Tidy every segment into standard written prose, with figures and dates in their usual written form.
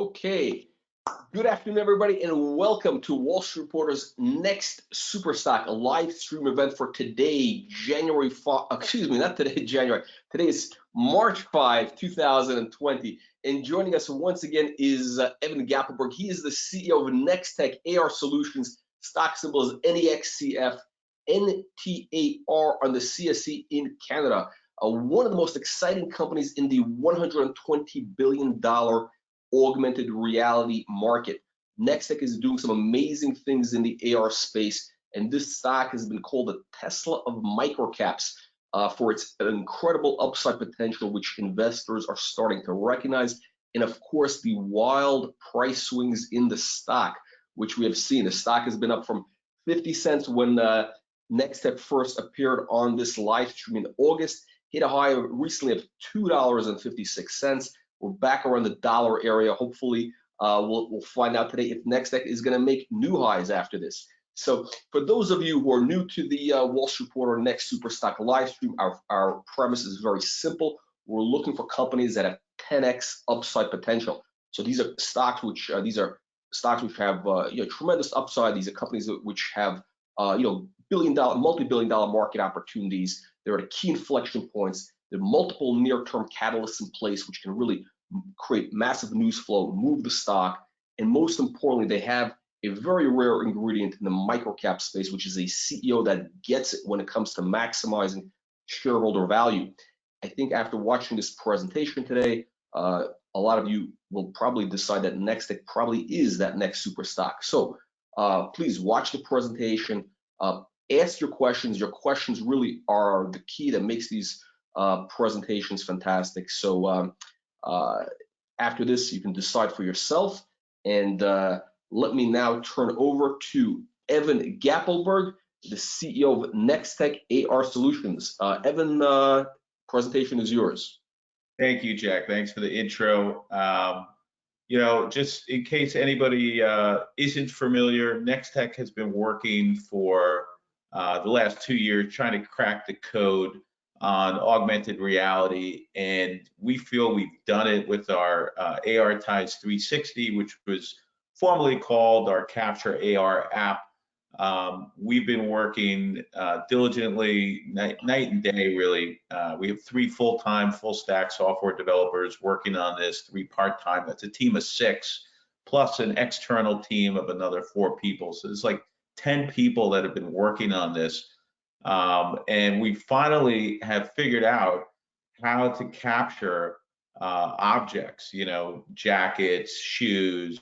Okay, good afternoon, everybody, and welcome to Wall Street Reporter's next Superstock, a live stream event for today, January 5, excuse me, not today, January. Today is March 5, 2020, and joining us once again is Evan Gappelberg. He is the CEO of NexTech AR Solutions, stock symbol is NEXCF, NTAR on the CSE in Canada. One of the most exciting companies in the $120 billion augmented reality market. NexTech is doing some amazing things in the AR space, and this stock has been called the Tesla of microcaps for its incredible upside potential, which investors are starting to recognize, and of course the wild price swings in the stock, which we have seen. The stock has been up from 50 cents when NexTech first appeared on this live stream in August, hit a high recently of $2.56. We're back around the dollar area. Hopefully, we'll find out today if NexTech is going to make new highs after this. So for those of you who are new to the Wall Street Reporter Next Superstock live stream, our premise is very simple. We're looking for companies that have 10x upside potential. So these are stocks which have tremendous upside. These are companies which have multi-billion dollar market opportunities. They're at key inflection points. There are multiple near-term catalysts in place which can really create massive news flow, move the stock, and most importantly, they have a very rare ingredient in the microcap space, which is a CEO that gets it when it comes to maximizing shareholder value. I think after watching this presentation today, a lot of you will probably decide that NexTech probably is that next super stock. So please watch the presentation, ask your questions. Your questions really are the key that makes these presentations fantastic. So after this, you can decide for yourself. And let me now turn over to Evan Gappelberg, the CEO of NexTech AR Solutions. Evan, presentation is yours. Thank you, Jack. Thanks for the intro. Just in case anybody isn't familiar, NexTech has been working for the last 2 years trying to crack the code on augmented reality, and we feel we've done it with our AR Ties 360, which was formerly called our Capture AR app. We've been working diligently, night and day, really. We have 3 full-time, full-stack software developers working on this, 3 part-time. That's a team of 6, plus an external team of another 4 people. So it's like 10 people that have been working on this. And we finally have figured out how to capture objects, jackets, shoes,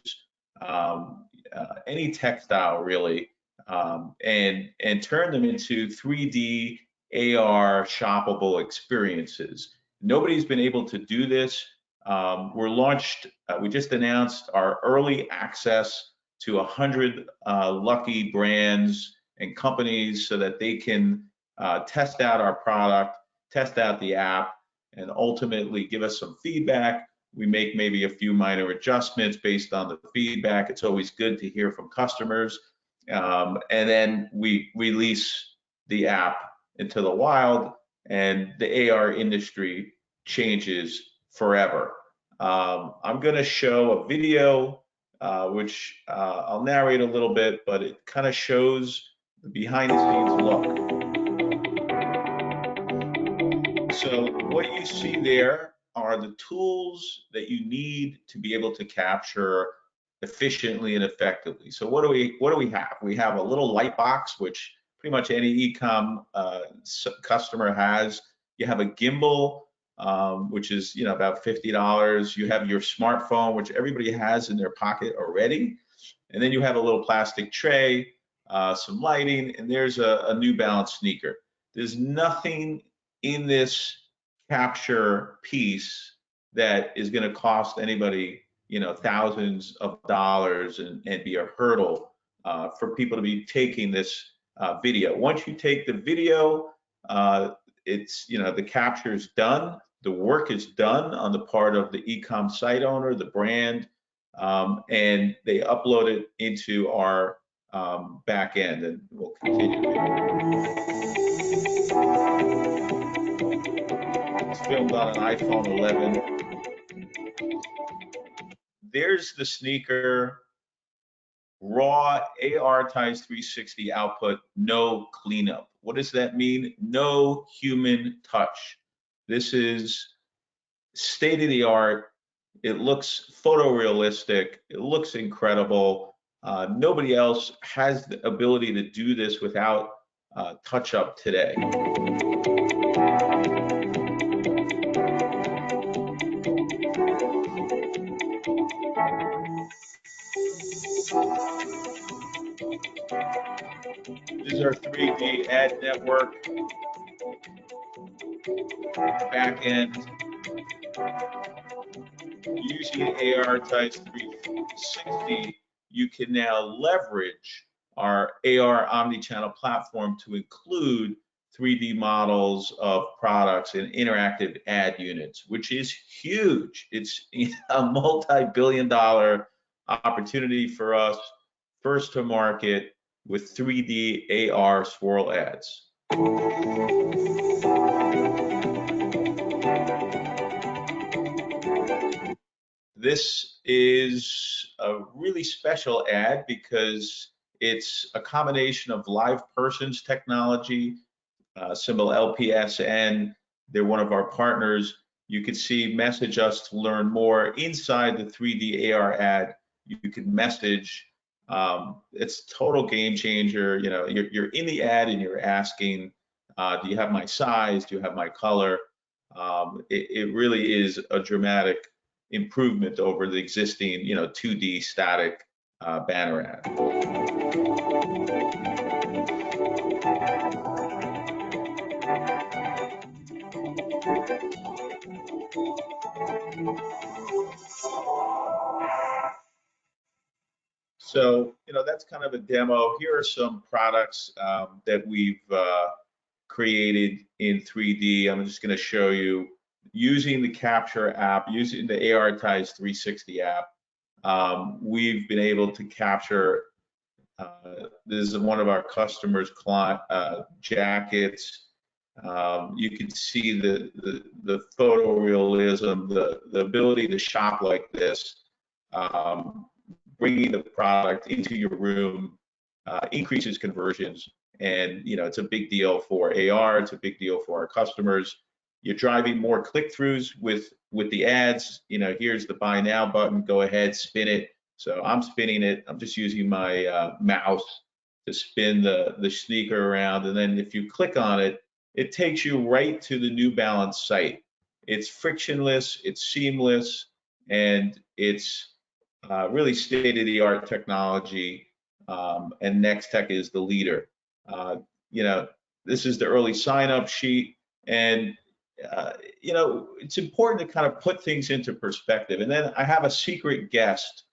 any textile really, and turn them into 3D AR shoppable experiences. Nobody's been able to do this. We just announced our early access to 100 lucky brands and companies so that they can test out our product, test out the app, and ultimately give us some feedback. We make maybe a few minor adjustments based on the feedback. It's always good to hear from customers. And then we release the app into the wild, and the AR industry changes forever. I'm going to show a video which I'll narrate a little bit, but it kind of shows the behind the scenes look. So what you see there are the tools that you need to be able to capture efficiently and effectively. So what do we have? We have a little light box, which pretty much any e-com customer has. You have a gimbal, which is about $50. You have your smartphone, which everybody has in their pocket already, and then you have a little plastic tray, some lighting, and there's a New Balance sneaker. There's nothing in this capture piece that is going to cost anybody thousands of dollars and be a hurdle for people to be taking this video. Once you take the video, it's the capture is done, the work is done on the part of the e-com site owner, the brand, and they upload it into our back end, and we'll continue. It's filmed on an iPhone 11. there's the sneaker, raw AR times 360 output, no cleanup. What does that mean? No human touch. This is state of the art. It looks photorealistic. It looks incredible. Nobody else has the ability to do this without touch up today. This is our 3D ad network back end. Using AR times 360, you can now leverage our AR omnichannel platform to include 3D models of products and interactive ad units, which is huge. It's a multi-billion-dollar opportunity for us, first to market with 3D AR swirl ads. This is a really special ad because it's a combination of live persons technology, symbol LPSN. They're one of our partners. You can see message us to learn more. Inside the 3D AR ad, you can message. It's total game changer. You know, you're in the ad and you're asking, do you have my size? Do you have my color? It really is a dramatic improvement over the existing, 2D static banner ad. So, that's kind of a demo. Here are some products that we've created in 3D. I'm just going to show you using the Capture app, using the ARitize 360 app. We've been able to capture, this is one of our customers' jackets. You can see the photorealism, the ability to shop like this, bringing the product into your room increases conversions. And it's a big deal for AR. It's a big deal for our customers. You're driving more click-throughs with the ads. Here's the buy now button. Go ahead, spin it. So I'm spinning it. I'm just using my mouse to spin the sneaker around. And then if you click on it, it takes you right to the New Balance site. It's frictionless. It's seamless, and it's really state-of-the-art technology. And NexTech is the leader. This is the early sign-up sheet, and it's important to kind of put things into perspective. And then I have a secret guest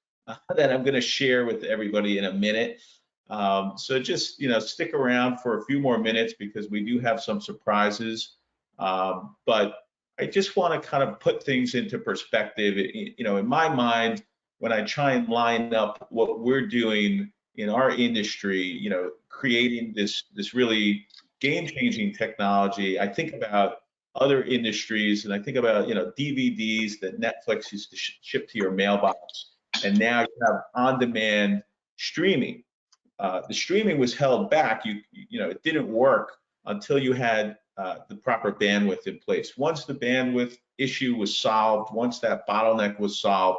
that I'm going to share with everybody in a minute. So just stick around for a few more minutes because we do have some surprises. But I just want to kind of put things into perspective. In my mind, when I try and line up what we're doing in our industry, creating this really game-changing technology, I think about other industries, and I think about DVDs that Netflix used to ship to your mailbox, and now you have on-demand streaming. The streaming was held back. It didn't work until you had the proper bandwidth in place. Once the bandwidth issue was solved, once that bottleneck was solved,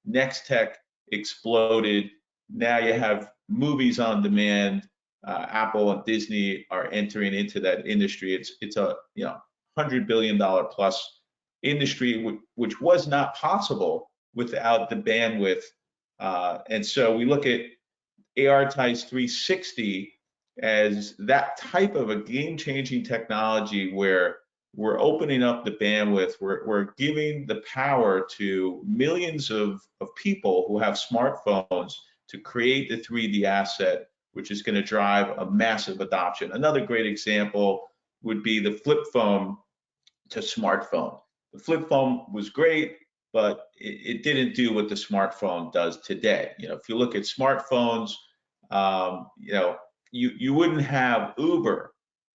NexTech exploded. Now you have movies on demand. Apple and Disney are entering into that industry. It's a $100 billion plus industry, which was not possible without the bandwidth. And so we look at ARitize 360 as that type of a game-changing technology where we're opening up the bandwidth, we're giving the power to millions of people who have smartphones to create the 3D asset, which is going to drive a massive adoption. Another great example would be the flip phone to smartphone. The flip phone was great, but it didn't do what the smartphone does today. If you look at smartphones, you wouldn't have Uber,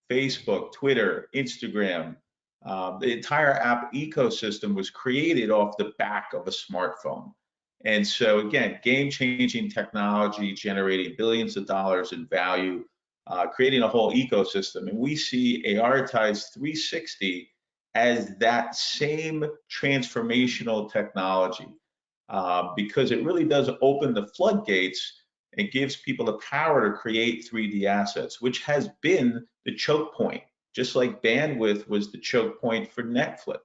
Facebook, Twitter, Instagram. The entire app ecosystem was created off the back of a smartphone. And so again, game-changing technology generating billions of dollars in value, creating a whole ecosystem. And we see ARitize 360 as that same transformational technology because it really does open the floodgates and gives people the power to create 3D assets, which has been the choke point. Just like bandwidth was the choke point for Netflix,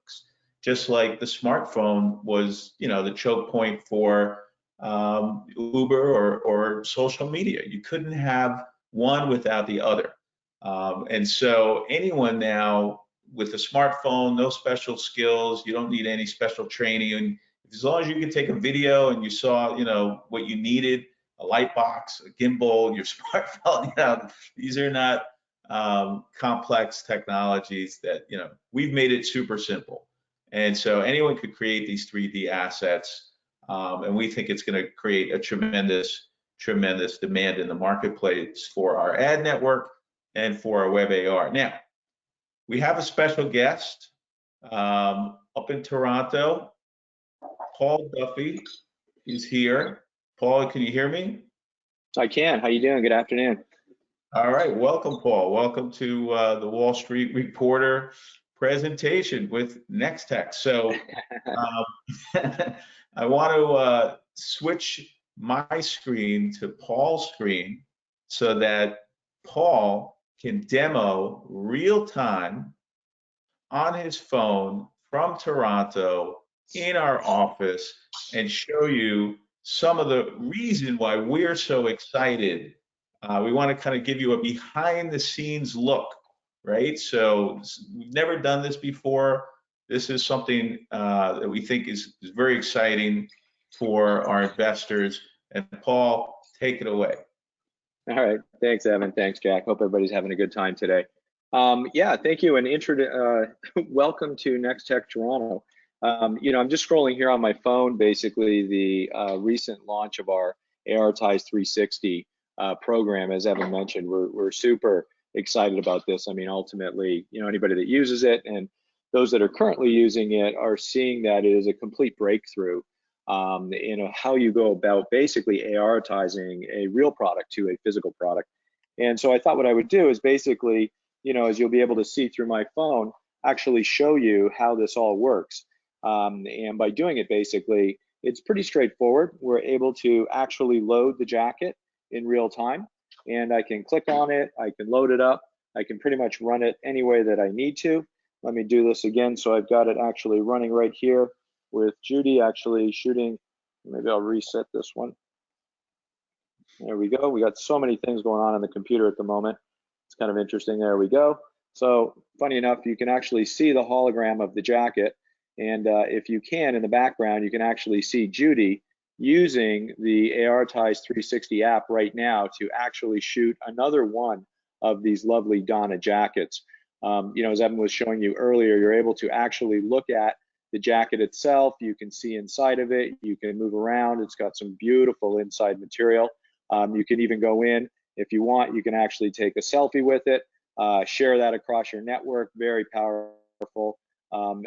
just like the smartphone was, the choke point for Uber or social media. You couldn't have one without the other. And so anyone now with a smartphone, no special skills, you don't need any special training. And as long as you can take a video and you saw, what you needed, a light box, a gimbal, your smartphone, these are not complex technologies that, we've made it super simple. And so anyone could create these 3D assets. And we think it's going to create a tremendous demand in the marketplace for our ad network and for our web AR. Now, we have a special guest up in Toronto. Paul Duffy is here. Paul, can you hear me? I can. How you doing? Good afternoon. All right. Welcome, Paul. Welcome to the Wall Street Reporter presentation with NexTech. So I want to switch my screen to Paul's screen so that Paul can demo real time on his phone from Toronto in our office and show you some of the reason why we're so excited. We want to kind of give you a behind the scenes look, right? So we've never done this before. This is something that we think is very exciting for our investors. And Paul, take it away. All right. Thanks, Evan. Thanks, Jack. Hope everybody's having a good time today. Yeah, thank you. And welcome to NexTech Toronto. I'm just scrolling here on my phone, basically the recent launch of our ARitize 360 program. As Evan mentioned, we're super excited about this. I mean, ultimately, anybody that uses it and those that are currently using it are seeing that it is a complete breakthrough in how you go about basically ARitizing a real product to a physical product. And so I thought what I would do is basically, as you'll be able to see through my phone, actually show you how this all works. And by doing it, basically, it's pretty straightforward. We're able to actually load the jacket in real time, and I can click on it, I can load it up, I can pretty much run it any way that I need to. Let me do this again. So I've got it actually running right here with Judy actually shooting. Maybe I'll reset this one. There we go. We got so many things going on the computer at the moment. It's kind of interesting. There we go. So funny enough, you can actually see the hologram of the jacket. And if you can, in the background, you can actually see Judy using the ARitize 360 app right now to actually shoot another one of these lovely Donna jackets. As Evan was showing you earlier, you're able to actually look at the jacket itself. You can see inside of it. You can move around. It's got some beautiful inside material. You can even go in. If you want, you can actually take a selfie with it, share that across your network. Very powerful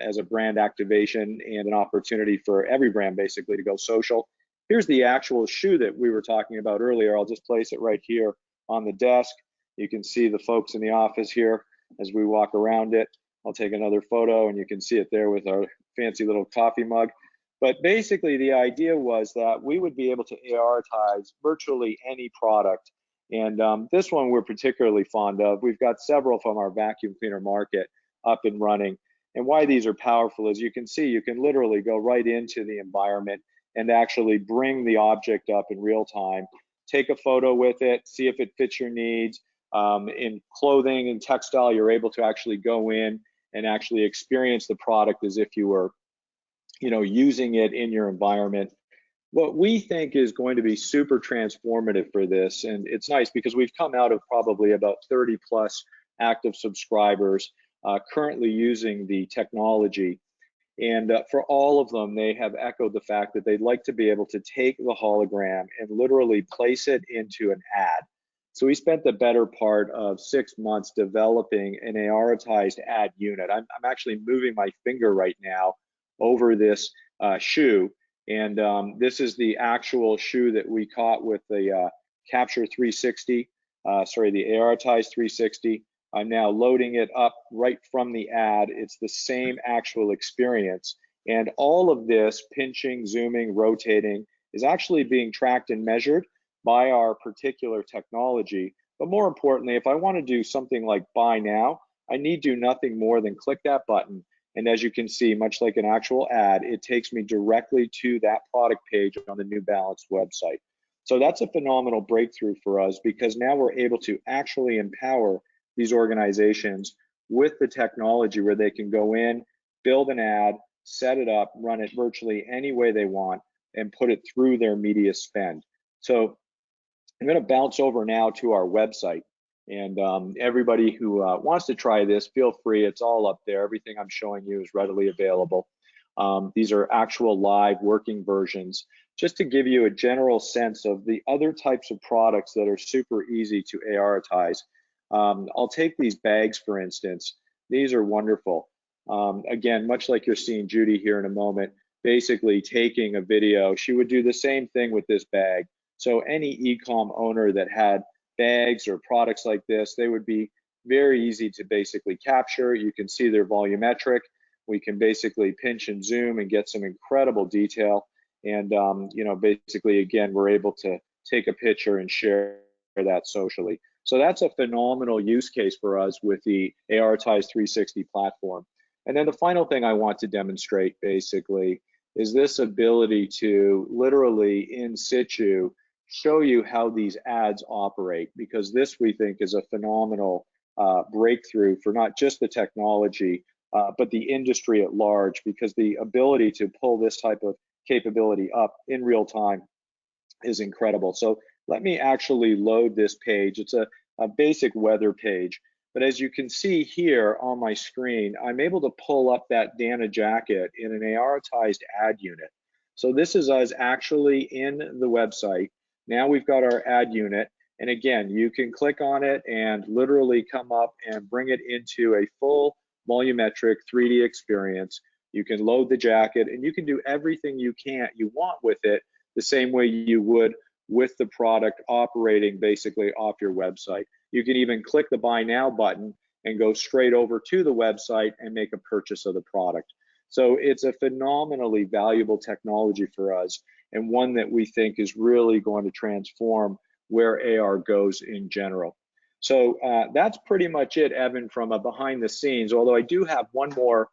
as a brand activation and an opportunity for every brand basically to go social. Here's the actual shoe that we were talking about earlier. I'll just place it right here on the desk. You can see the folks in the office here as we walk around it. I'll take another photo and you can see it there with our fancy little coffee mug. But basically the idea was that we would be able to ARitize virtually any product. And this one we're particularly fond of. We've got several from our vacuum cleaner market up and running. And why these are powerful is you can see, you can literally go right into the environment and actually bring the object up in real time, take a photo with it, see if it fits your needs. In clothing and textile, you're able to actually go in and actually experience the product as if you were, using it in your environment. What we think is going to be super transformative for this, and it's nice because we've come out of probably about 30 plus active subscribers currently using the technology. And for all of them, they have echoed the fact that they'd like to be able to take the hologram and literally place it into an ad. So we spent the better part of 6 months developing an ARitized ad unit. I'm actually moving my finger right now over this shoe, And this is the actual shoe that we caught with the Capture 360, the ARitize 360. I'm now loading it up right from the ad. It's the same actual experience. And all of this pinching, zooming, rotating is actually being tracked and measured by our particular technology. But more importantly, if I want to do something like buy now, I need do nothing more than click that button. And as you can see, much like an actual ad, it takes me directly to that product page on the New Balance website. So that's a phenomenal breakthrough for us, because now we're able to actually empower these organizations with the technology where they can go in, build an ad, set it up, run it virtually any way they want, and put it through their media spend. So I'm going to bounce over now to our website. And everybody who wants to try this, feel free. It's all up there. Everything I'm showing you is readily available. These are actual live working versions, just to give you a general sense of the other types of products that are super easy to ARitize. I'll take these bags, for instance. These are wonderful. Again, much like you're seeing Judy here in a moment, basically taking a video. She would do the same thing with this bag. So any e-com owner that had bags or products like this, they would be very easy to basically capture. You can see they're volumetric. We can basically pinch and zoom and get some incredible detail. And basically, again, we're able to take a picture and share that socially. So that's a phenomenal use case for us with the ARitize 360 platform. And then the final thing I want to demonstrate basically is this ability to literally in situ show you how these ads operate, because this we think is a phenomenal breakthrough for not just the technology, but the industry at large, because the ability to pull this type of capability up in real time is incredible. So let me actually load this page. It's a basic weather page, but as you can see here on my screen, I'm able to pull up that Dana jacket in an ARitized ad unit. So this is us actually in the website. Now we've got our ad unit, and again, you can click on it and literally come up and bring it into a full volumetric 3D experience. You can load the jacket, and you can do everything you want with it the same way you would with the product operating basically off your website. You can even click the buy now button and go straight over to the website and make a purchase of the product. So it's a phenomenally valuable technology for us, and one that we think is really going to transform where AR goes in general. So that's pretty much it, Evan, from a behind the scenes, although I do have one more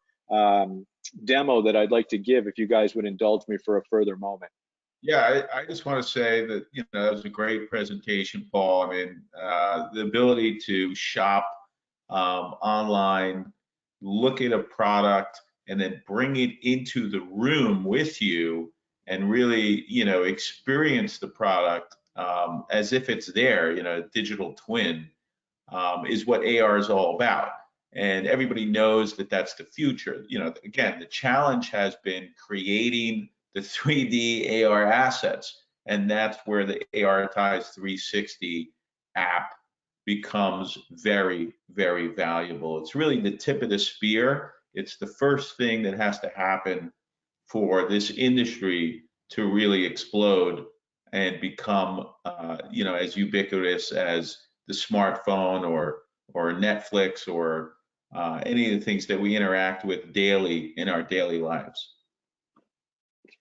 demo that I'd like to give if you guys would indulge me for a further moment. Yeah, I just want to say that, that was a great presentation, Paul. I mean, the ability to shop online, look at a product, and then bring it into the room with you and really, experience the product as if it's there, digital twin, is what AR is all about. And everybody knows that that's the future. Again, the challenge has been creating the 3D AR assets, and that's where the ARitize 360 app becomes very, very valuable. It's really the tip of the spear. It's the first thing that has to happen for this industry to really explode and become, as ubiquitous as the smartphone or Netflix or any of the things that we interact with daily in our daily lives.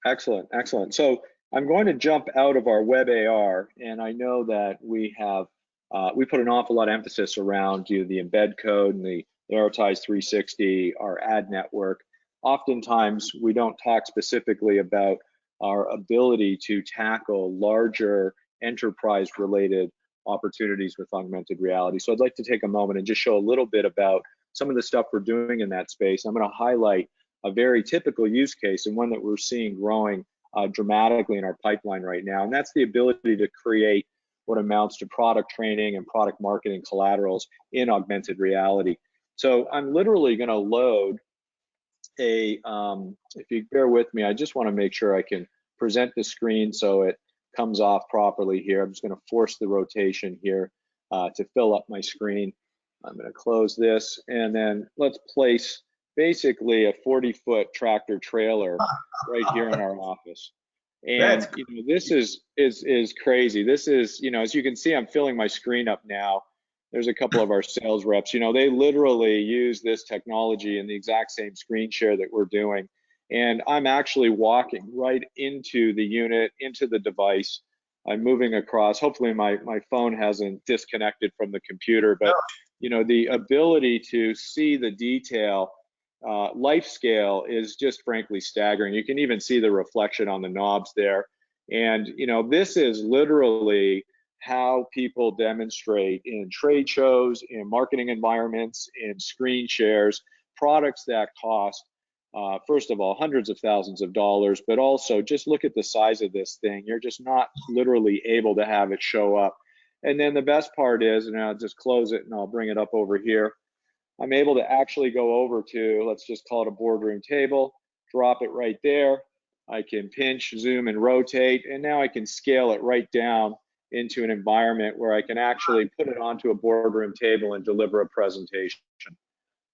Excellent, excellent. So I'm going to jump out of our web AR, and I know that we have we put an awful lot of emphasis around the embed code and the ARitize 360, our ad network. Oftentimes we don't talk specifically about our ability to tackle larger enterprise-related opportunities with augmented reality. So I'd like to take a moment and just show a little bit about some of the stuff we're doing in that space. I'm going to highlight a very typical use case and one that we're seeing growing dramatically in our pipeline right now, and that's the ability to create what amounts to product training and product marketing collaterals in augmented reality. So I'm literally going to load a, if you bear with me, I just want to make sure I can present the screen so it comes off properly here. I'm just going to force the rotation here to fill up my screen. I'm going to close this, and then let's place basically a 40-foot tractor trailer right here in our office. And this is crazy. This is, as you can see, I'm filling my screen up now. There's a couple of our sales reps. They literally use this technology in the exact same screen share that we're doing. And I'm actually walking right into the unit, into the device. I'm moving across. Hopefully my phone hasn't disconnected from the computer, but the ability to see the detail, life scale is just frankly staggering. You can even see the reflection on the knobs there. And this is literally how people demonstrate in trade shows, in marketing environments, in screen shares, products that cost, first of all, hundreds of thousands of dollars, but also just look at the size of this thing. You're just not literally able to have it show up. And then the best part is, and I'll just close it and I'll bring it up over here, I'm able to actually go over to, let's just call it a boardroom table, drop it right there. I can pinch, zoom, and rotate, and now I can scale it right down into an environment where I can actually put it onto a boardroom table and deliver a presentation.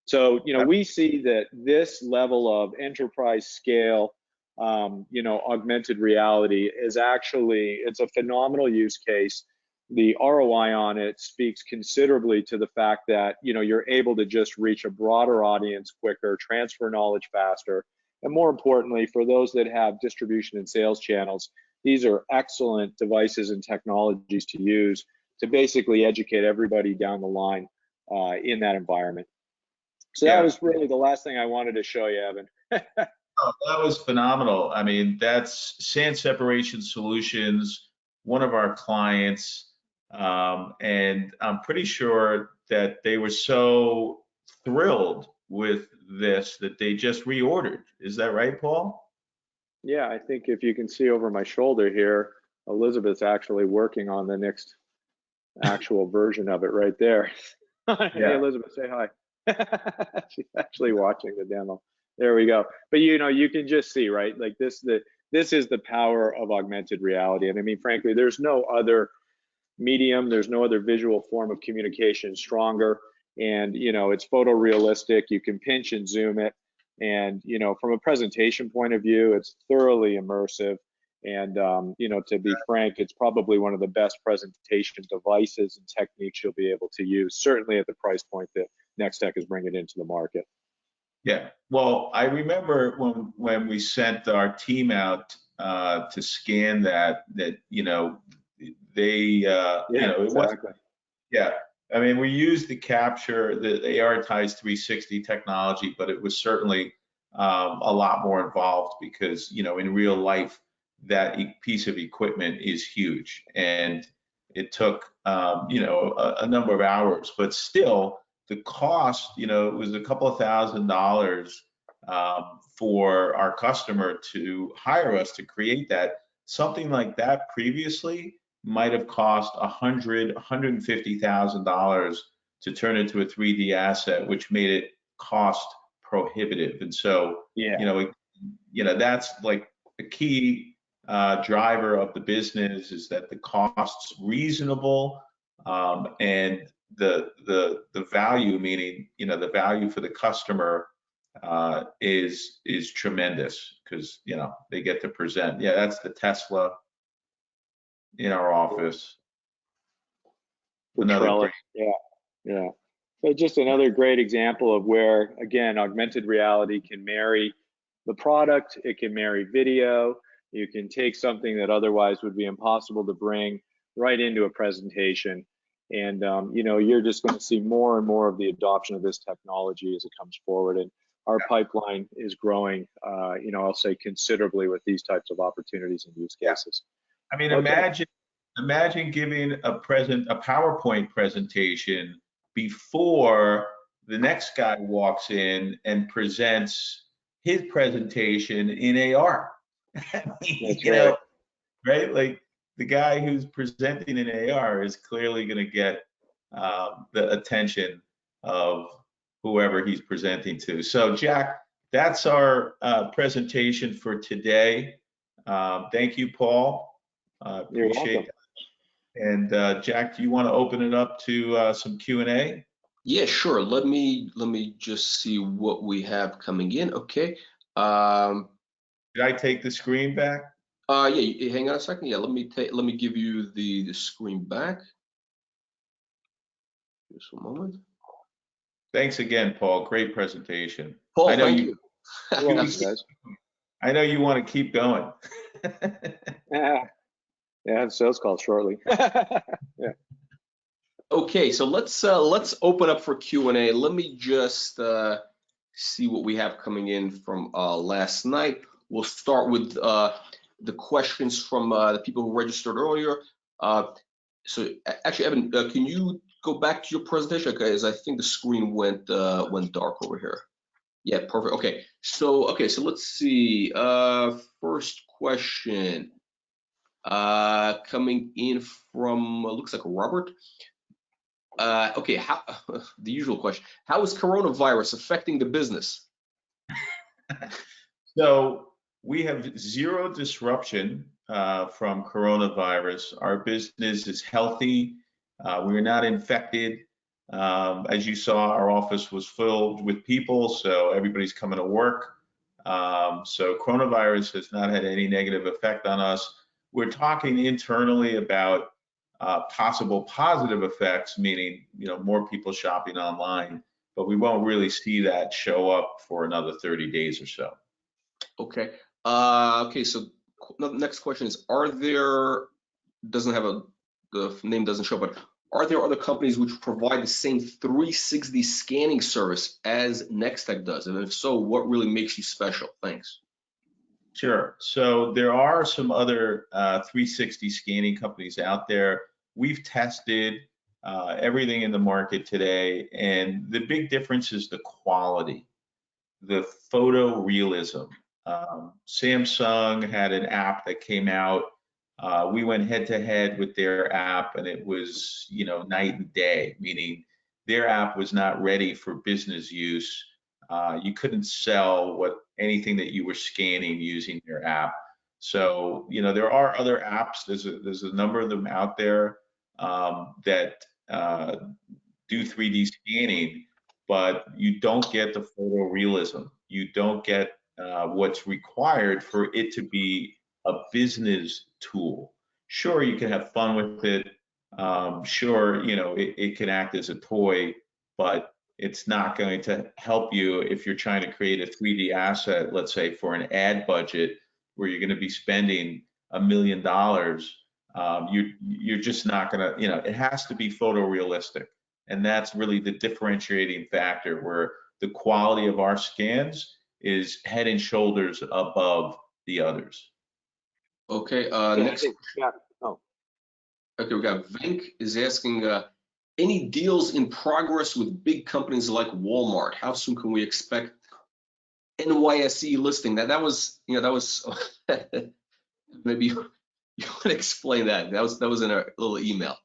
So, we see that this level of enterprise scale, augmented reality is actually, it's a phenomenal use case. The ROI on it speaks considerably to the fact that, you're able to just reach a broader audience quicker, transfer knowledge faster, and more importantly, for those that have distribution and sales channels, these are excellent devices and technologies to use to basically educate everybody down the line in that environment. So that was really the last thing I wanted to show you, Evan. Oh, that was phenomenal. I mean, that's Sand Separation Solutions, one of our clients, and I'm pretty sure that they were so thrilled with this that they just reordered. Is that right, Paul? Yeah, I think if you can see over my shoulder here, Elizabeth's actually working on the next actual version of it right there. Hey, Elizabeth, say hi. She's actually watching the demo. There we go. But you can just see, right? Like this is the power of augmented reality. And I mean, frankly, there's no other medium, there's no other visual form of communication stronger. And it's photorealistic. You can pinch and zoom it. And from a presentation point of view, it's thoroughly immersive. And to be frank, it's probably one of the best presentation devices and techniques you'll be able to use, certainly at the price point that NexTech is bringing into the market. Yeah, well, I remember when we sent our team out to scan that they it was, I mean, we used the capture, the ARitize 360 technology, but it was certainly a lot more involved because in real life that piece of equipment is huge, and it took a number of hours, but still the cost, it was a couple of $1,000 for our customer to hire us to create that. Something like that previously might have cost $150,000 to turn into a 3D asset, which made it cost prohibitive. And so, that's like a key driver of the business, is that the cost's reasonable, and the value, meaning the value for the customer is tremendous, because they get to present. Yeah, that's the Tesla in our office. Another yeah. So just another great example of where, again, augmented reality can marry the product. It can marry video. You can take something that otherwise would be impossible to bring right into a presentation. And you're just going to see more and more of the adoption of this technology as it comes forward. And our pipeline is growing, I'll say considerably, with these types of opportunities and use cases. I mean, imagine giving a PowerPoint presentation before the next guy walks in and presents his presentation in AR. I mean, right? Like, the guy who's presenting in AR is clearly going to get the attention of whoever he's presenting to. So, Jack, that's our presentation for today. Thank you, Paul. Appreciate it. And Jack, do you want to open it up to some Q&A? Yeah, sure. Let me just see what we have coming in. Okay. Did I take the screen back? Yeah, hang on a second. Yeah, let me give you the screen back. Just a moment. Thanks again, Paul. Great presentation. Paul, I know thank you. You're welcome, guys. I know you want to keep going. Yeah, I have sales call shortly. Yeah. Okay, so let's open up for Q&A. Let me just see what we have coming in from last night. We'll start with the questions from the people who registered earlier. So actually, Evan, can you go back to your presentation? Okay, as I think the screen went dark over here. Yeah, perfect. Okay, so let's see. First question coming in from looks like Robert. Okay, how the usual question: how is coronavirus affecting the business? So we have zero disruption from coronavirus. Our business is healthy. We're not infected. As you saw, our office was filled with people, so everybody's coming to work. So coronavirus has not had any negative effect on us. We're talking internally about possible positive effects, meaning more people shopping online, but we won't really see that show up for another 30 days or so. Okay. Okay. So next question is: the name doesn't show, but are there other companies which provide the same 360 scanning service as NexTech does? And if so, what really makes you special? Thanks. Sure. So there are some other 360 scanning companies out there. We've tested everything in the market today, and the big difference is the quality, the photo realism. Samsung had an app that came out. We went head to head with their app, and it was, night and day, meaning their app was not ready for business use. You couldn't sell anything that you were scanning using their app. So, there are other apps. There's a number of them out there that do 3D scanning, but you don't get the photorealism. You don't get what's required for it to be a business tool. Sure, you can have fun with it. Sure, it can act as a toy, but it's not going to help you if you're trying to create a 3D asset, let's say for an ad budget where you're going to be spending $1 million. You're just not going to, it has to be photorealistic. And that's really the differentiating factor, where the quality of our scans is head and shoulders above the others. Okay, next. Oh. Okay, we got Venk is asking, any deals in progress with big companies like Walmart? How soon can we expect NYSE listing? That was maybe you want to explain that. That was in a little email.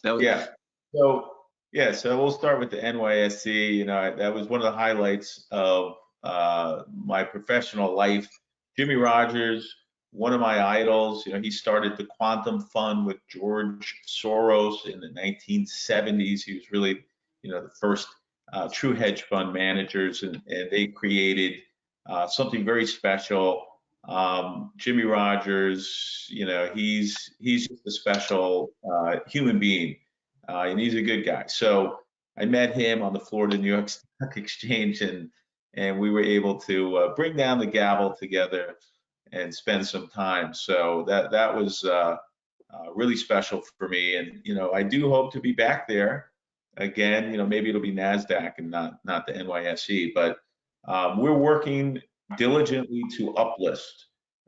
Yeah. So we'll start with the NYSE. That was one of the highlights of my professional life. Jimmy Rogers, one of my idols. He started the Quantum Fund with George Soros in the 1970s. He was really, the first true hedge fund managers, and they created something very special. Jimmy Rogers, he's just a special human being, and he's a good guy. So I met him on the floor of the New York Stock Exchange, and we were able to bring down the gavel together and spend some time. So that was really special for me, and I do hope to be back there again. Maybe it'll be NASDAQ and not the NYSE, but we're working diligently to uplist.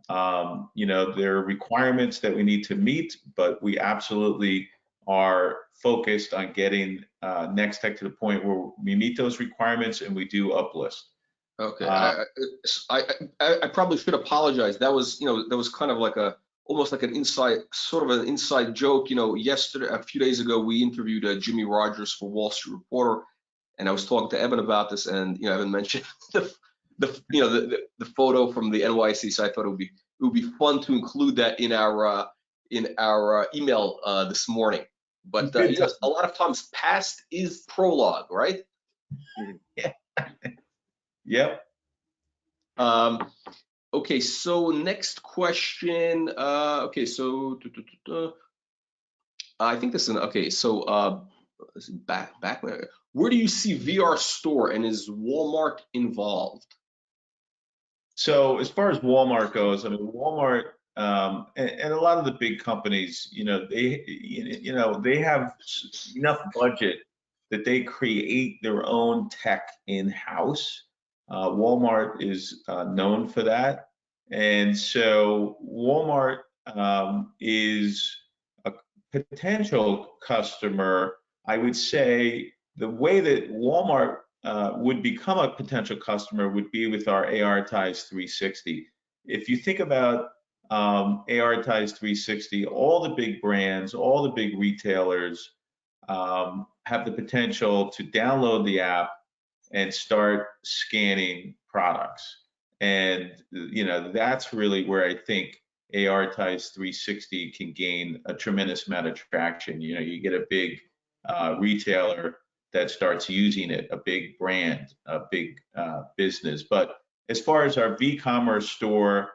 There are requirements that we need to meet, but we absolutely are focused on getting NexTech to the point where we meet those requirements and we do uplist. Okay, I probably should apologize. That was kind of like almost like an inside joke. Yesterday, a few days ago, we interviewed Jimmy Rogers for Wall Street Reporter, and I was talking to Evan about this, and Evan mentioned the photo from the NYSE, so I thought it would be fun to include that in our email this morning. But a lot of times past is prologue, right? Yeah. Yep. Okay, Okay, so next question. Okay, so I think this is okay. So back. Where do you see VR store, and is Walmart involved? So as far as Walmart goes, I mean, Walmart and a lot of the big companies, they have enough budget that they create their own tech in-house. Walmart is known for that, and so Walmart is a potential customer. I would say the way that Walmart would become a potential customer would be with our ARitize 360. If you think about ARitize 360, all the big brands, all the big retailers have the potential to download the app and start scanning products. And that's really where I think ARitize 360 can gain a tremendous amount of traction. You get a big retailer that starts using it, a big brand, a big business. But as far as our VCommerce store,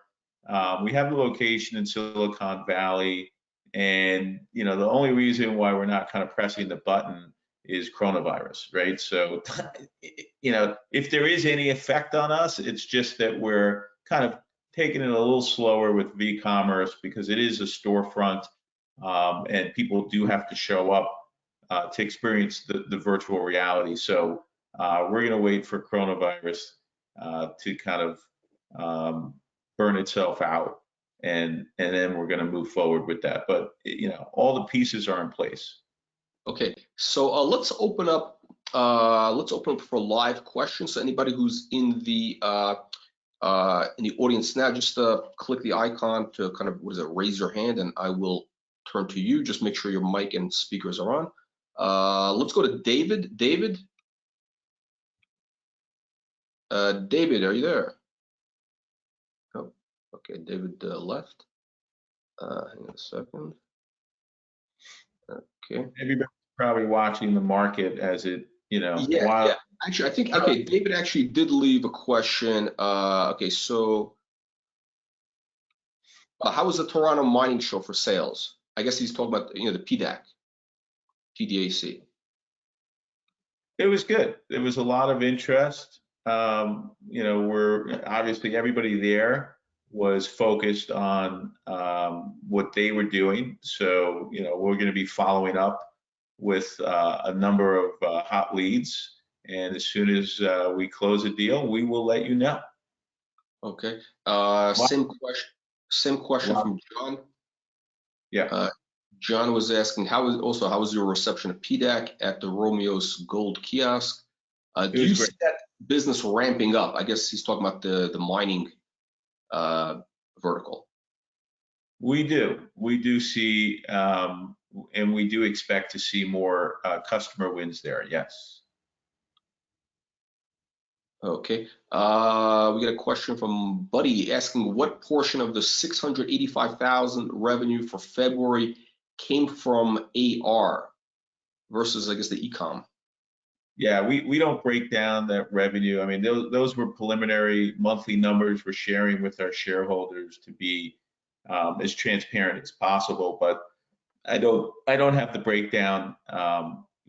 we have a location in Silicon Valley, and the only reason why we're not kind of pressing the button is coronavirus, right? So, if there is any effect on us, it's just that we're kind of taking it a little slower with VCommerce because it is a storefront, and people do have to show up to experience the virtual reality. So we're going to wait for coronavirus to kind of burn itself out, and then we're going to move forward with that. But all the pieces are in place. Okay, so let's open up for live questions. So anybody who's in the audience now, just click the icon to kind of raise your hand, and I will turn to you. Just make sure your mic and speakers are on. Let's go to David. David, are you there? Oh, okay, David left. Hang on a second. Okay. Everybody's probably watching the market as it, Yeah. Actually, I think, okay, David actually did leave a question. Okay, so how was the Toronto mining show for sales? I guess he's talking about, the PDAC. It was good. There was a lot of interest. We're obviously everybody there was focused on what they were doing. So, we're going to be following up with a number of hot leads. And as soon as we close a deal, we will let you know. Okay. Same question from John. Yeah. John was asking, how was your reception of PDAC at the Romeo's Gold kiosk? Do you see that business ramping up? I guess he's talking about the mining vertical. We do see, and we do expect to see more customer wins there. Yes. Okay. We got a question from Buddy asking, what portion of the 685,000 revenue for February came from AR versus, I guess, the e-com? Yeah, we don't break down that revenue. I mean, those were preliminary monthly numbers we're sharing with our shareholders to be as transparent as possible. But I don't have the breakdown.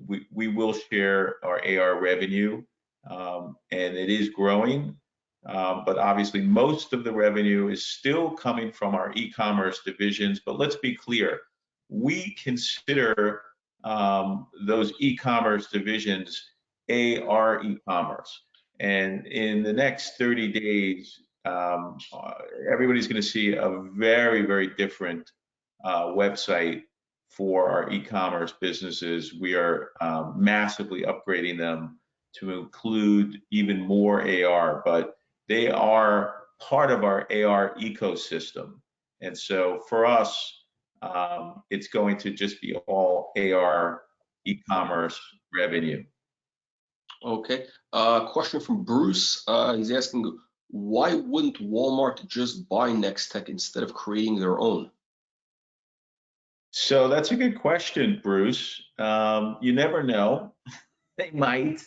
We will share our AR revenue, and it is growing. But obviously, most of the revenue is still coming from our e-commerce divisions. But let's be clear, we consider those e-commerce divisions AR e-commerce. And in the next 30 days, everybody's going to see a very, very different website for our e-commerce businesses. We are massively upgrading them to include even more AR, but they are part of our AR ecosystem. And so for us, it's going to just be all AR e-commerce revenue. Okay. Question from Bruce. He's asking, why wouldn't Walmart just buy NexTech instead of creating their own? So that's a good question, Bruce. You never know. They might.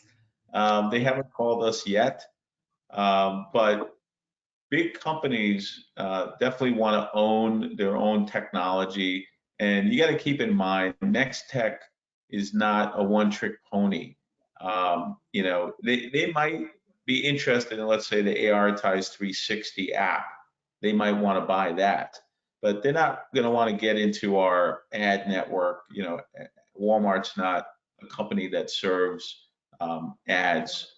They haven't called us yet. But big companies definitely want to own their own technology, and you got to keep in mind, NexTech is not a one-trick pony. You know, they might be interested in, let's say, the ARitize 360 app. They might want to buy that, but they're not going to want to get into our ad network. You know, Walmart's not a company that serves ads.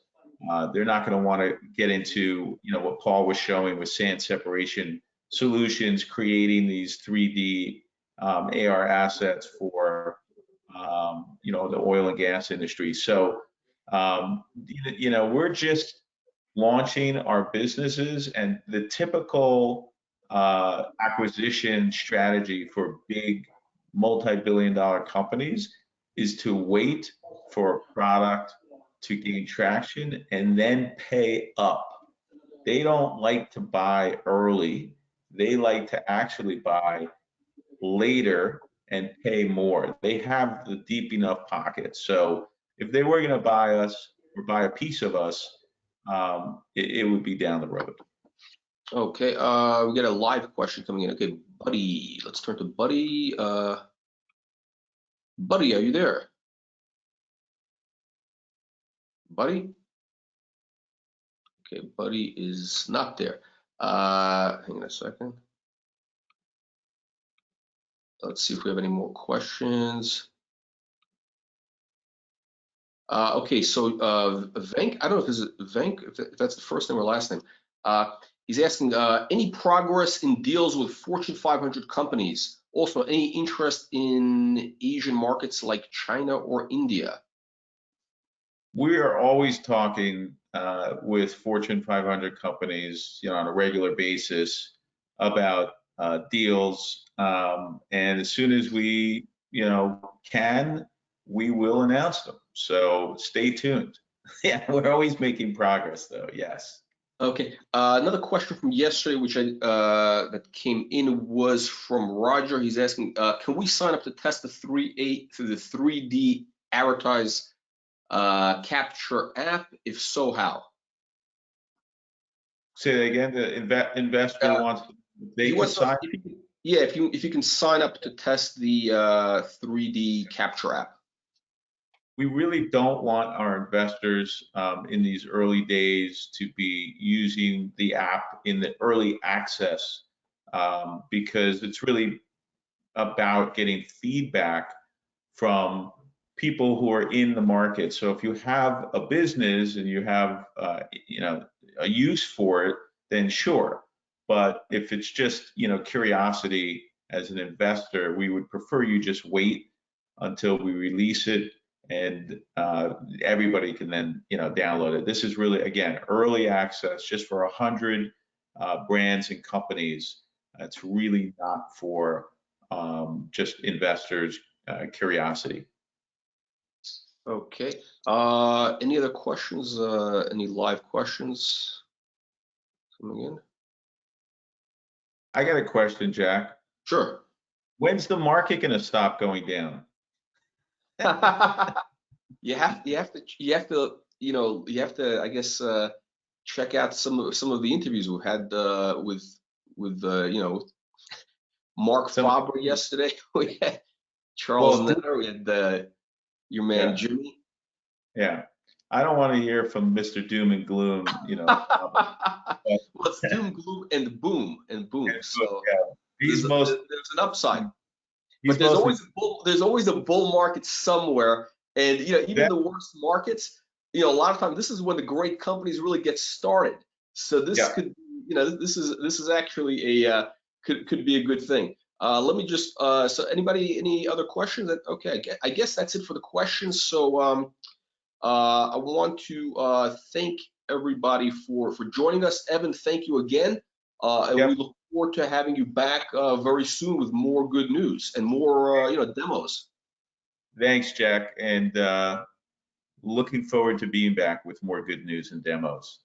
They're not going to want to get into, you know, what Paul was showing with sand separation solutions, creating these 3D AR assets for, you know, the oil and gas industry. So, you know, we're just launching our businesses, and the typical acquisition strategy for big multi-billion-dollar companies is to wait for a product to gain traction and then pay up. They don't like to buy early. They like to actually buy later and pay more. They have the deep enough pockets. So if they were going to buy us or buy a piece of us, it would be down the road. Okay, we got a live question coming in. Okay, Buddy, let's turn to Buddy. Buddy, are you there? Buddy? Okay, Buddy is not there. Hang on a second. Let's see if we have any more questions. Okay, so Venk, I don't know if this is Venk, if that's the first name or last name. He's asking, any progress in deals with Fortune 500 companies? Also, any interest in Asian markets like China or India? We are always talking with Fortune 500 companies, you know, on a regular basis about deals, and as soon as we, you know, can, we will announce them. So stay tuned. Yeah, we're always making progress, though. Yes. Okay, another question from yesterday, which that came in, was from Roger. He's asking, can we sign up to test the 3D ARitize capture app? If so, how? Say that again. The investor wants they can sign. Yeah, if you can sign up to test the 3D capture app. We really don't want our investors in these early days to be using the app in the early access because it's really about getting feedback from people who are in the market. So if you have a business and you have you know, a use for it, then sure. But if it's just, you know, curiosity as an investor, we would prefer you just wait until we release it, and everybody can then, you know, download it. This is really, again, early access just for 100 brands and companies. It's really not for just investors' curiosity. Okay. Any other questions? Any live questions coming in? I got a question, Jack. Sure. When's the market going to stop going down? you have to I guess check out some of the interviews we had with you know, Mark Faber yesterday. We had Charles Netter, we had your man Jimmy. Yeah, I don't want to hear from Mr. Doom and Gloom, you know. Well, it's doom, gloom, and boom. So there's an upside. But there's always a bull market somewhere, and you know, even the worst markets, you know, a lot of times this is when the great companies really get started. So this could, you know, this is actually a could be a good thing. Let me just so any other questions? Okay, I guess that's it for the questions. So I want to thank everybody for joining us. Evan, thank you again, and we look forward to having you back very soon with more good news and more you know, demos. Thanks, Jack, and looking forward to being back with more good news and demos.